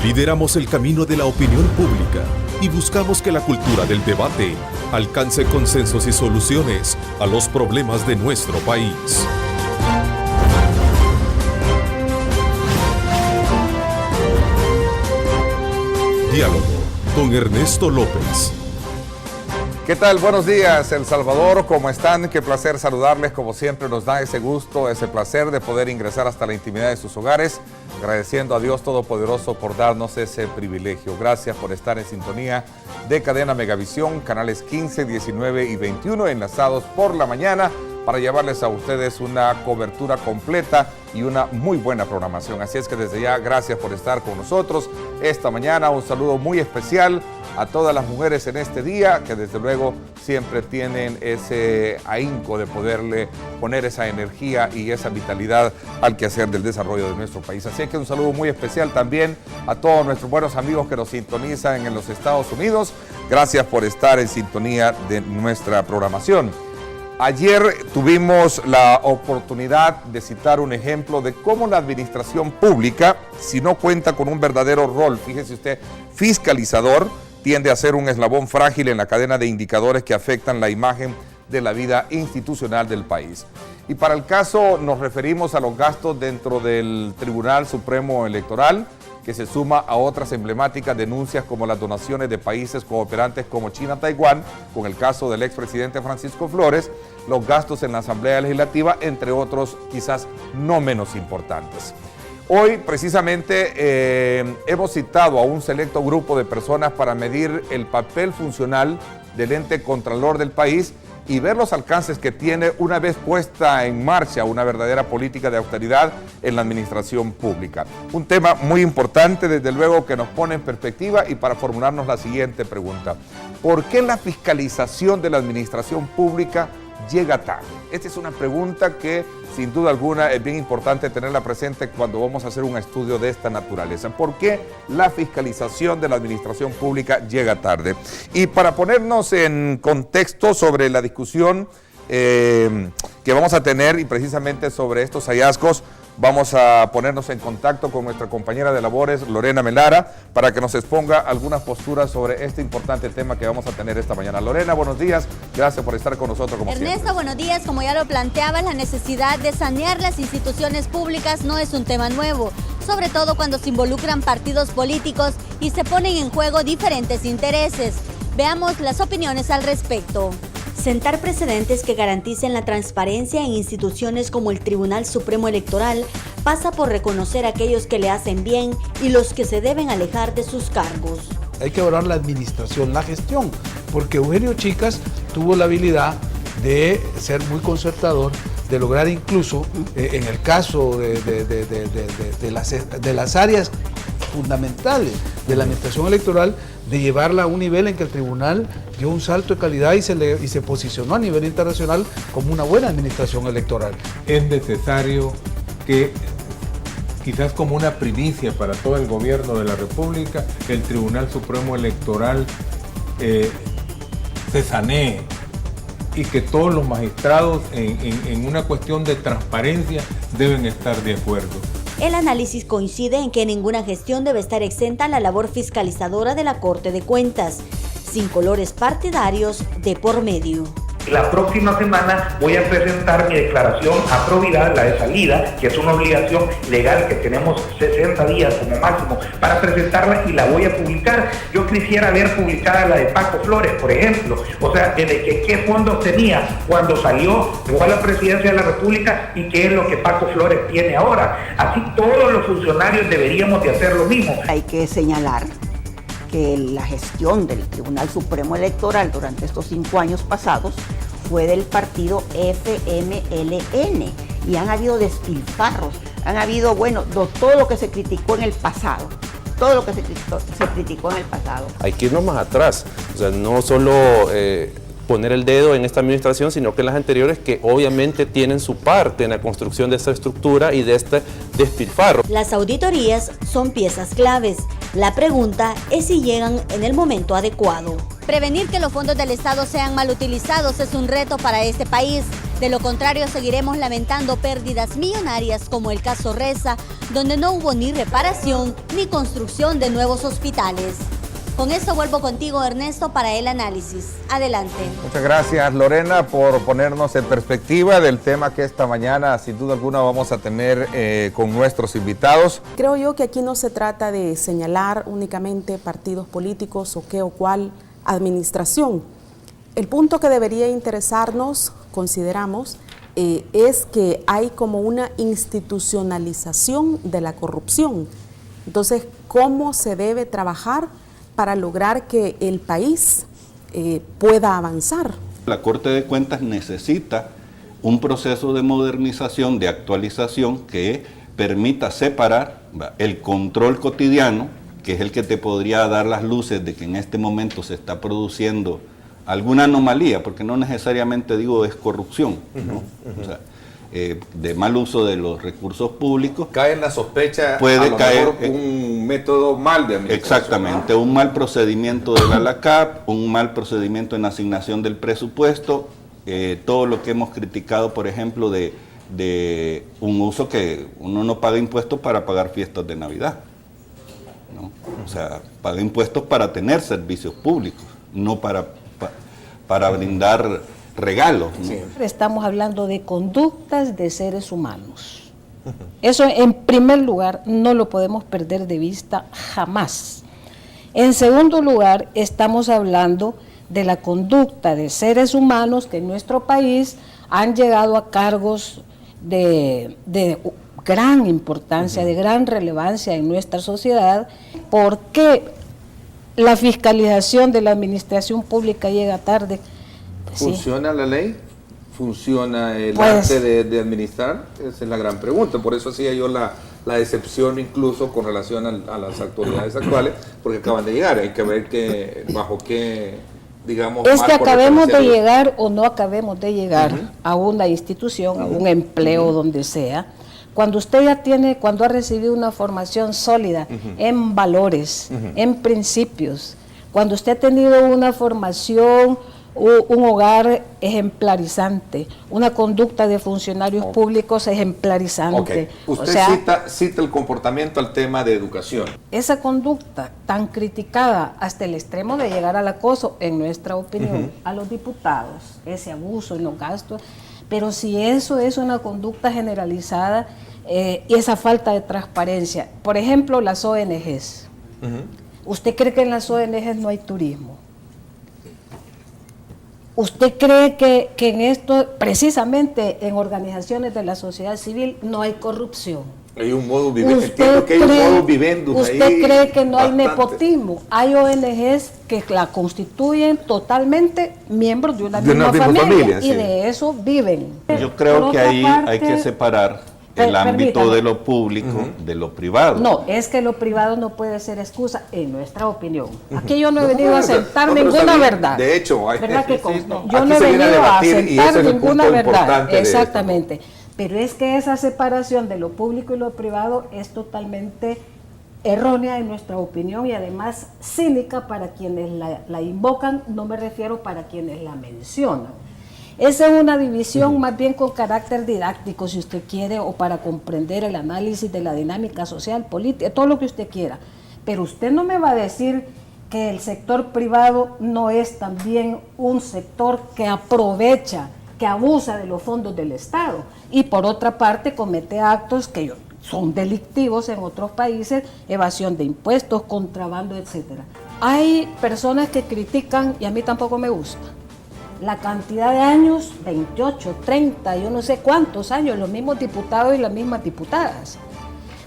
Lideramos el camino de la opinión pública y buscamos que la cultura del debate alcance consensos y soluciones a los problemas de nuestro país. Diálogo con Ernesto López. ¿Qué tal? Buenos días, El Salvador. ¿Cómo están? Qué placer saludarles. Como siempre, nos da ese gusto, ese placer de poder ingresar hasta la intimidad de sus hogares, agradeciendo a Dios Todopoderoso por darnos ese privilegio. Gracias por estar en sintonía de Cadena Megavisión, canales 15, 19 y 21, enlazados por la mañana, para llevarles a ustedes una cobertura completa y una muy buena programación. Así es que desde ya, gracias por estar con nosotros esta mañana. Un saludo muy especial a todas las mujeres en este día, que desde luego siempre tienen ese ahínco de poderle poner esa energía y esa vitalidad al quehacer del desarrollo de nuestro país. Así que un saludo muy especial también a todos nuestros buenos amigos que nos sintonizan en los Estados Unidos. Gracias por estar en sintonía de nuestra programación. Ayer tuvimos la oportunidad de citar un ejemplo de cómo la administración pública, si no cuenta con un verdadero rol, fíjese usted, fiscalizador, tiende a ser un eslabón frágil en la cadena de indicadores que afectan la imagen de la vida institucional del país. Y para el caso nos referimos a los gastos dentro del Tribunal Supremo Electoral, que se suma a otras emblemáticas denuncias como las donaciones de países cooperantes como China, Taiwán, con el caso del expresidente Francisco Flores, los gastos en la Asamblea Legislativa, entre otros quizás no menos importantes. Hoy precisamente hemos citado a un selecto grupo de personas para medir el papel funcional del ente contralor del país y ver los alcances que tiene una vez puesta en marcha una verdadera política de austeridad en la administración pública. Un tema muy importante, desde luego, que nos pone en perspectiva y para formularnos la siguiente pregunta. ¿Por qué la fiscalización de la administración pública llega tarde? Esta es una pregunta que sin duda alguna es bien importante tenerla presente cuando vamos a hacer un estudio de esta naturaleza. ¿Por qué la fiscalización de la administración pública llega tarde? Y para ponernos en contexto sobre la discusión que vamos a tener y precisamente sobre estos hallazgos, vamos a ponernos en contacto con nuestra compañera de labores, Lorena Melara, para que nos exponga algunas posturas sobre este importante tema que vamos a tener esta mañana. Lorena, buenos días. Gracias por estar con nosotros como Ernesto, siempre. buenos días. Como ya lo planteabas, la necesidad de sanear las instituciones públicas no es un tema nuevo, sobre todo cuando se involucran partidos políticos y se ponen en juego diferentes intereses. Veamos las opiniones al respecto. Sentar precedentes que garanticen la transparencia en instituciones como el Tribunal Supremo Electoral pasa por reconocer a aquellos que le hacen bien y los que se deben alejar de sus cargos. Hay que valorar la administración, la gestión, porque Eugenio Chicas tuvo la habilidad de ser muy concertador, de lograr incluso, en el caso de las áreas fundamentales de la administración electoral, de llevarla a un nivel en que el tribunal dio un salto de calidad y se posicionó a nivel internacional como una buena administración electoral. Es necesario que, quizás como una primicia para todo el gobierno de la República, el Tribunal Supremo Electoral se sanee y que todos los magistrados en una cuestión de transparencia deben estar de acuerdo. El análisis coincide en que ninguna gestión debe estar exenta a la labor fiscalizadora de la Corte de Cuentas, sin colores partidarios de por medio. La próxima semana voy a presentar mi declaración a probidad, la de salida, que es una obligación legal que tenemos 60 días como máximo para presentarla y la voy a publicar. Yo quisiera ver publicada la de Paco Flores, por ejemplo. O sea, desde que qué fondos tenía cuando salió, llegó a la presidencia de la República y qué es lo que Paco Flores tiene ahora. Así todos los funcionarios deberíamos de hacer lo mismo. Hay que señalar que la gestión del Tribunal Supremo Electoral durante estos 5 años pasados fue del partido FMLN y han habido despilfarros, han habido, todo lo que se criticó en el pasado, todo lo que se criticó en el pasado. Hay que irnos más atrás, o sea, no solo poner el dedo en esta administración, sino que en las anteriores que obviamente tienen su parte en la construcción de esta estructura y de este despilfarro. Las auditorías son piezas claves. La pregunta es si llegan en el momento adecuado. Prevenir que los fondos del Estado sean mal utilizados es un reto para este país. De lo contrario, seguiremos lamentando pérdidas millonarias como el caso Reza, donde no hubo ni reparación ni construcción de nuevos hospitales. Con esto vuelvo contigo, Ernesto, para el análisis. Adelante. Muchas gracias, Lorena, por ponernos en perspectiva del tema que esta mañana, sin duda alguna, vamos a tener con nuestros invitados. Creo yo que aquí no se trata de señalar únicamente partidos políticos o qué o cuál administración. El punto que debería interesarnos, consideramos, es que hay como una institucionalización de la corrupción. Entonces, ¿cómo se debe trabajar para lograr que el país pueda avanzar? La Corte de Cuentas necesita un proceso de modernización, de actualización que permita separar el control cotidiano, que es el que te podría dar las luces de que en este momento se está produciendo alguna anomalía, porque no necesariamente digo es corrupción, ¿no? O sea, de mal uso de los recursos públicos. Cae en la sospecha, puede caer un método mal de administración. Exactamente, un mal procedimiento de la LACAP, un mal procedimiento en asignación del presupuesto, todo lo que hemos criticado, por ejemplo, de un uso que uno no paga impuestos para pagar fiestas de Navidad, ¿no? O sea, paga impuestos para tener servicios públicos, no para brindar regalos, ¿no? Sí. Estamos hablando de conductas de seres humanos. Eso, en primer lugar, no lo podemos perder de vista jamás. En segundo lugar, estamos hablando de la conducta de seres humanos que en nuestro país han llegado a cargos de gran importancia, de gran relevancia en nuestra sociedad. ¿Por qué la fiscalización de la administración pública llega tarde? ¿Funciona la ley? ¿Funciona el arte de administrar? Esa es la gran pregunta. Por eso hacía yo la decepción incluso con relación a las autoridades actuales, porque acaban de llegar. Hay que ver bajo qué, digamos... Es que acabemos de llegar o no acabemos de llegar a una institución, a un empleo, donde sea. Cuando usted ya cuando ha recibido una formación sólida en valores, en principios, cuando usted ha tenido una formación, un hogar ejemplarizante, una conducta de funcionarios públicos ejemplarizante. Usted cita el comportamiento al tema de educación. Esa conducta tan criticada hasta el extremo de llegar al acoso, en nuestra opinión, a los diputados, ese abuso en los gastos, pero si eso es una conducta generalizada y esa falta de transparencia, por ejemplo, las ONGs. ¿Usted cree que en las ONGs no hay turismo? ¿Usted cree que en esto, precisamente en organizaciones de la sociedad civil, no hay corrupción? Hay un modo vivendi. Entiendo que hay un modo vivendi. ¿Usted cree que no hay nepotismo? Hay ONGs que la constituyen totalmente miembros de una misma familia y de eso viven. Yo creo que ahí hay que separar el ámbito de lo público de lo privado. No, es que lo privado no puede ser excusa, en nuestra opinión. Aquí yo no he venido a asentar ninguna verdad. De hecho, ¿verdad que yo no he venido a asentar ninguna verdad. Exactamente. Pero es que esa separación de lo público y lo privado es totalmente errónea en nuestra opinión y además cínica para quienes la invocan, no me refiero para quienes la mencionan. Esa es una división más bien con carácter didáctico, si usted quiere, o para comprender el análisis de la dinámica social, política, todo lo que usted quiera. Pero usted no me va a decir que el sector privado no es también un sector que aprovecha, que abusa de los fondos del Estado y por otra parte comete actos que son delictivos en otros países, evasión de impuestos, contrabando, etcétera. Hay personas que critican, y a mí tampoco me gusta, la cantidad de años, 28, 30, yo no sé cuántos años, los mismos diputados y las mismas diputadas.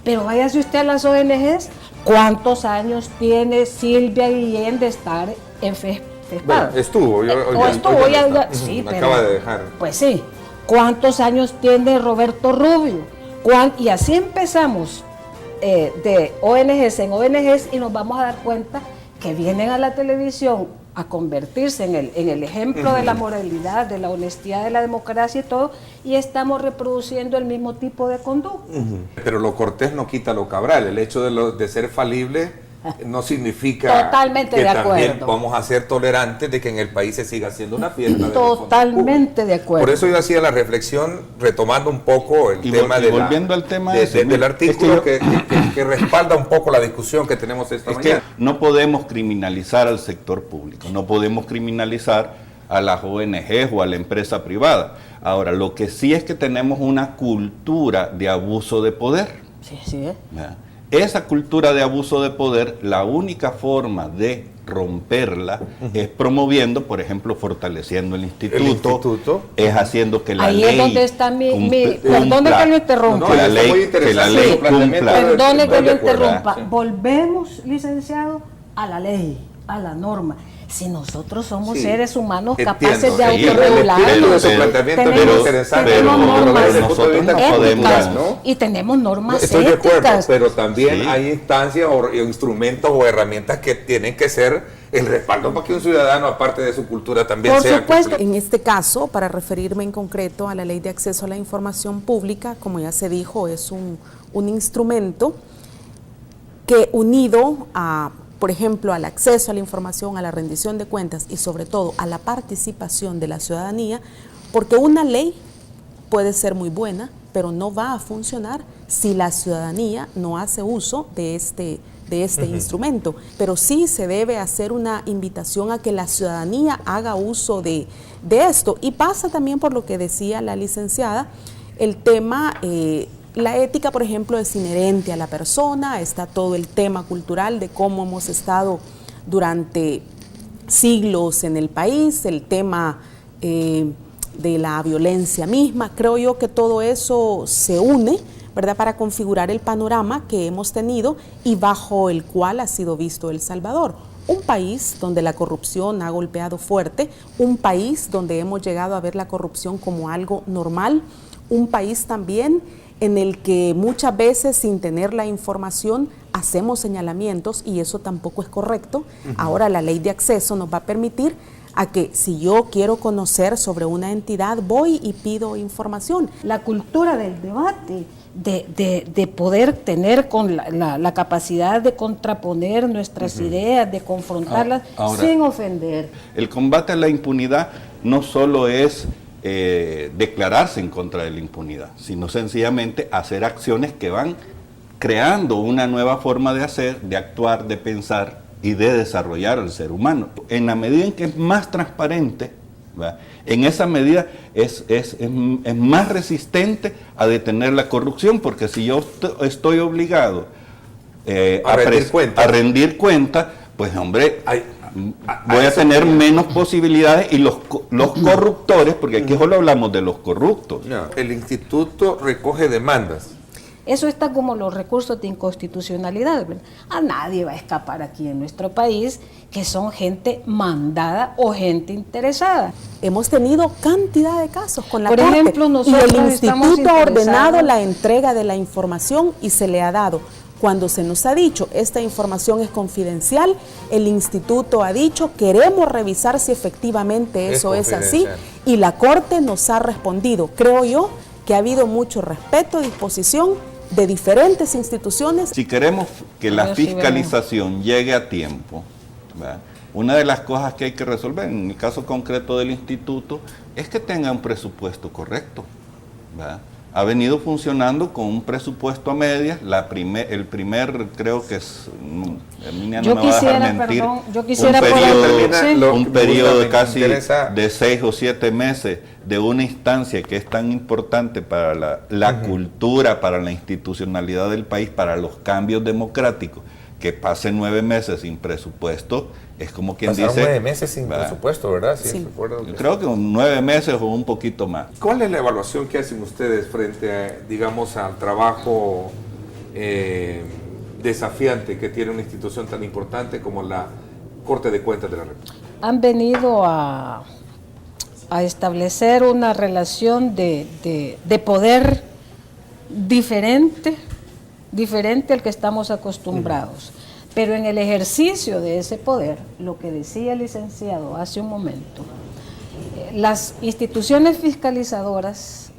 Pero váyase usted a las ONGs, ¿cuántos años tiene Silvia Guillén de estar en FESPAD? Bueno, estuvo, sí, me pero, acaba de dejar. Pues sí, ¿cuántos años tiene Roberto Rubio? Y así empezamos de ONGs en ONGs y nos vamos a dar cuenta que vienen a la televisión a convertirse en el ejemplo de la moralidad, de la honestidad, de la democracia y todo, y estamos reproduciendo el mismo tipo de conducta. Pero lo cortés no quita lo cabral. El hecho de ser falible no significa totalmente que de también acuerdo. vamos a ser tolerantes de que en el país se siga haciendo una fiesta. Totalmente de acuerdo. Por eso yo hacía la reflexión, retomando un poco el tema volviendo al tema del artículo que respalda un poco la discusión que tenemos esta mañana. No podemos criminalizar al sector público, no podemos criminalizar a las ONGs o a la empresa privada. Ahora, lo que sí es que tenemos una cultura de abuso de poder. Sí, sí. Esa cultura de abuso de poder, la única forma de romperla es promoviendo, por ejemplo, fortaleciendo el instituto, es haciendo que la ahí ley es donde está perdone que lo interrumpa. Que la ley cumpla. Perdone que lo interrumpa. Volvemos, licenciado, a la ley, a la norma. Si nosotros somos seres humanos capaces de autorregularnos, y tenemos normas Estoy éticas. de acuerdo, pero también hay instancias o instrumentos o herramientas que tienen que ser el respaldo para que un ciudadano, aparte de su cultura, también sea. Por supuesto. En este caso, para referirme en concreto a la Ley de Acceso a la Información Pública, como ya se dijo, es un instrumento que, unido a, por ejemplo, al acceso a la información, a la rendición de cuentas y sobre todo a la participación de la ciudadanía, porque una ley puede ser muy buena, pero no va a funcionar si la ciudadanía no hace uso de este instrumento. Pero sí se debe hacer una invitación a que la ciudadanía haga uso de esto. Y pasa también por lo que decía la licenciada, el tema... La ética, por ejemplo, es inherente a la persona, está todo el tema cultural de cómo hemos estado durante siglos en el país, el tema de la violencia misma. Creo yo que todo eso se une, ¿verdad?, para configurar el panorama que hemos tenido y bajo el cual ha sido visto El Salvador. Un país donde la corrupción ha golpeado fuerte, un país donde hemos llegado a ver la corrupción como algo normal, un país también en el que muchas veces, sin tener la información, hacemos señalamientos y eso tampoco es correcto. Ahora la ley de acceso nos va a permitir a que si yo quiero conocer sobre una entidad, voy y pido información. La cultura del debate, de poder tener con la capacidad de contraponer nuestras ideas, de confrontarlas ahora, sin ofender. El combate a la impunidad no solo es declararse en contra de la impunidad, sino sencillamente hacer acciones que van creando una nueva forma de hacer, de actuar, de pensar y de desarrollar al ser humano. En la medida en que es más transparente, ¿verdad?, en esa medida es más resistente a detener la corrupción, porque si yo estoy obligado a rendir cuenta, pues hombre, voy a tener menos posibilidades y los corruptores, porque aquí solo hablamos de los corruptos. No, el instituto recoge demandas. Eso está como los recursos de inconstitucionalidad, ¿verdad? A nadie va a escapar aquí en nuestro país que son gente mandada o gente interesada. Hemos tenido cantidad de casos con la Por Corte, ejemplo, nosotros y el instituto ha ordenado interesados. la entrega de la información y se le ha dado. Cuando se nos ha dicho, esta información es confidencial, el instituto ha dicho, queremos revisar si efectivamente eso es así, y la Corte nos ha respondido. Creo yo que ha habido mucho respeto y disposición de diferentes instituciones. Si queremos que la fiscalización llegue a tiempo, ¿verdad?, una de las cosas que hay que resolver, en el caso concreto del instituto, es que tenga un presupuesto correcto, ¿verdad? Ha venido funcionando con un presupuesto a medias. El primer, creo que es, Herminia no me va a dejar mentir, un periodo de casi de 6 o 7 meses de una instancia que es tan importante para la cultura, para la institucionalidad del país, para los cambios democráticos, que pase 9 meses sin presupuesto, es como quien Pasaron dice... 9 meses sin presupuesto, ¿verdad? Sí. Yo creo que 9 meses o un poquito más. ¿Cuál es la evaluación que hacen ustedes frente a, digamos, al trabajo desafiante que tiene una institución tan importante como la Corte de Cuentas de la República? Han venido a establecer una relación de poder diferente al que estamos acostumbrados. Pero en el ejercicio de ese poder, lo que decía el licenciado hace un momento, las instituciones fiscalizadoras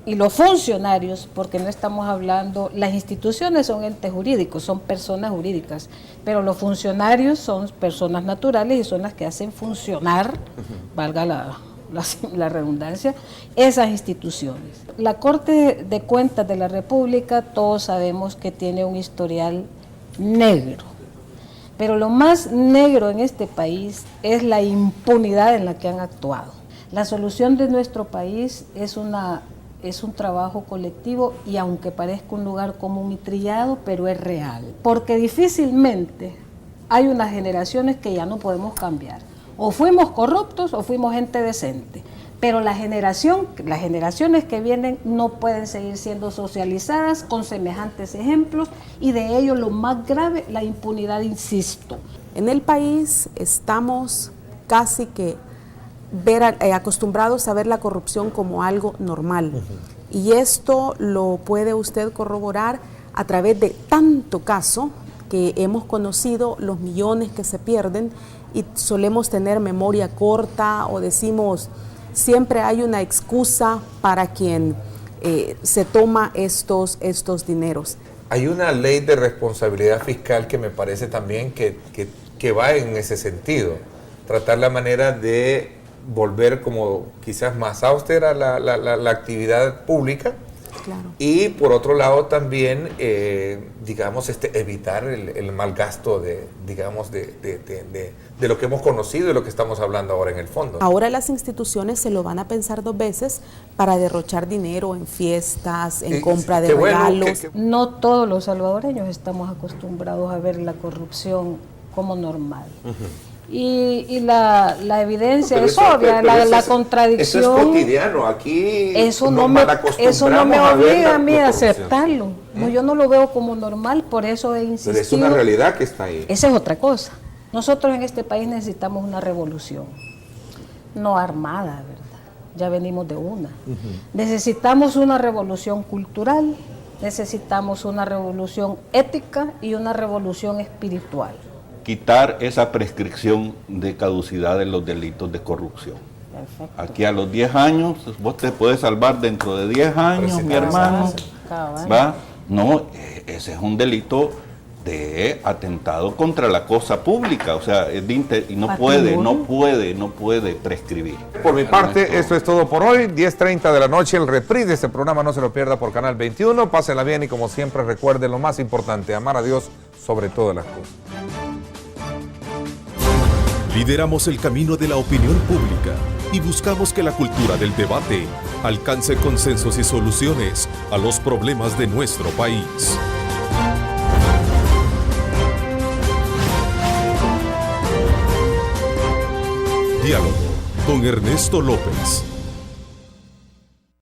y los funcionarios, porque no estamos hablando, las instituciones son entes jurídicos, son personas jurídicas, pero los funcionarios son personas naturales y son las que hacen funcionar, valga la redundancia, esas instituciones. La Corte de Cuentas de la República, todos sabemos que tiene un historial negro, pero lo más negro en este país es la impunidad en la que han actuado. La solución de nuestro país es un trabajo colectivo y aunque parezca un lugar común y trillado, pero es real. Porque difícilmente hay unas generaciones que ya no podemos cambiar. O fuimos corruptos o fuimos gente decente. Pero las generaciones que vienen no pueden seguir siendo socializadas con semejantes ejemplos y de ello lo más grave, la impunidad, insisto. En el país estamos casi que acostumbrados a ver la corrupción como algo normal. Y esto lo puede usted corroborar a través de tanto caso que hemos conocido, los millones que se pierden y solemos tener memoria corta o decimos, siempre hay una excusa para quien se toma estos dineros. Hay una ley de responsabilidad fiscal que me parece también que va en ese sentido, tratar la manera de volver como quizás más austera la actividad pública. Claro. Y por otro lado también, digamos, evitar el mal gasto de lo que hemos conocido y lo que estamos hablando ahora en el fondo. Ahora las instituciones se lo van a pensar 2 veces para derrochar dinero en fiestas, en compra de regalos. No todos los salvadoreños estamos acostumbrados a ver la corrupción como normal. Y la evidencia es obvia, la contradicción. Eso es cotidiano, aquí eso no me obliga a mí a aceptarlo. No, yo no lo veo como normal, por eso he insistido. Pero es una realidad que está ahí. Esa es otra cosa. Nosotros en este país necesitamos una revolución, no armada, ¿verdad? Ya venimos de una. Necesitamos una revolución cultural, necesitamos una revolución ética y una revolución espiritual. Quitar esa prescripción de caducidad de los delitos de corrupción. Perfecto. Aquí a los 10 años, vos te puedes salvar dentro de 10 años, mi hermano. ¿Va? No, ese es un delito de atentado contra la cosa pública, o sea, y no puede prescribir. Por mi parte, esto es todo por hoy, 10:30 de la noche, el reprise de este programa, no se lo pierda por Canal 21, pásenla bien y como siempre recuerden lo más importante, amar a Dios sobre todas las cosas. Lideramos el camino de la opinión pública y buscamos que la cultura del debate alcance consensos y soluciones a los problemas de nuestro país. Diálogo con Ernesto López.